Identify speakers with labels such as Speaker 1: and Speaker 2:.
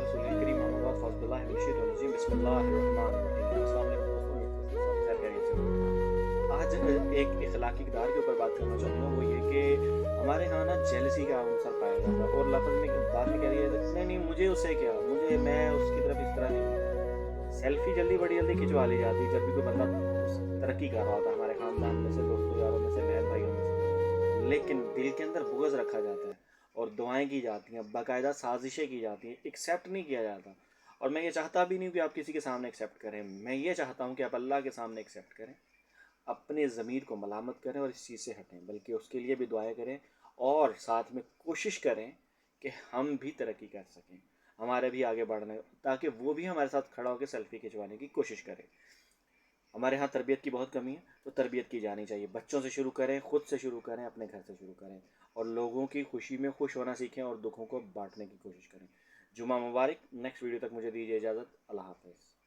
Speaker 1: रसूल करीम अम्मा बाद फ़ौज़ बिल्लाहि मिनश शैतानिर रजीम बिस्मिल्लाहिर्रहमानिर्रहीम। अस्सलाम वालेकुम दोस्तों, उम्मीद करता हूँ सब खैर खैरियत से होंगे। आज एक इखलाकी किरदार के ऊपर बात करना चाहूँगा, वो ये कि हमारे यहाँ ना जेलसी का अवसर पाया जाता है, और लफ्ज़ में बाद में कह रही है नहीं नहीं मुझे उससे क्या, मुझे मैं उसकी तरफ इस तरह नहीं हूँ। सेल्फी बड़ी जल्दी खिंचवा ली जाती है जब भी कोई बंदा तरक्की कर रहा होता है, हमारे ख़ानदान में से, दोस्तों यारों में से, बहन भाइयों में से। लेकिन दिल के अंदर बुग़्ज़ रखा जाता है और दुआएं की जाती हैं, बाकायदा साजिशें की जाती हैं, एक्सेप्ट नहीं किया जाता। और मैं ये चाहता भी नहीं कि आप किसी के सामने एक्सेप्ट करें, मैं ये चाहता हूँ कि आप अल्लाह के सामने एक्सेप्ट करें, अपने ज़मीर को मलामत करें और इस चीज़ से हटें, बल्कि उसके लिए भी दुआएं करें और साथ में कोशिश करें कि हम भी तरक्की कर सकें, हमारे भी आगे बढ़ने, ताकि वो भी हमारे साथ खड़ा होकर सेल्फी खिंचवाने की कोशिश करे। हमारे यहाँ तरबियत की बहुत कमी है, तो तरबियत की जानी चाहिए। बच्चों से शुरू करें, ख़ुद से शुरू करें, अपने घर से शुरू करें, और लोगों की खुशी में खुश होना सीखें और दुखों को बांटने की कोशिश करें। जुमा मुबारक। नेक्स्ट वीडियो तक मुझे दीजिए इजाज़त। अल्लाह हाफ़िज़।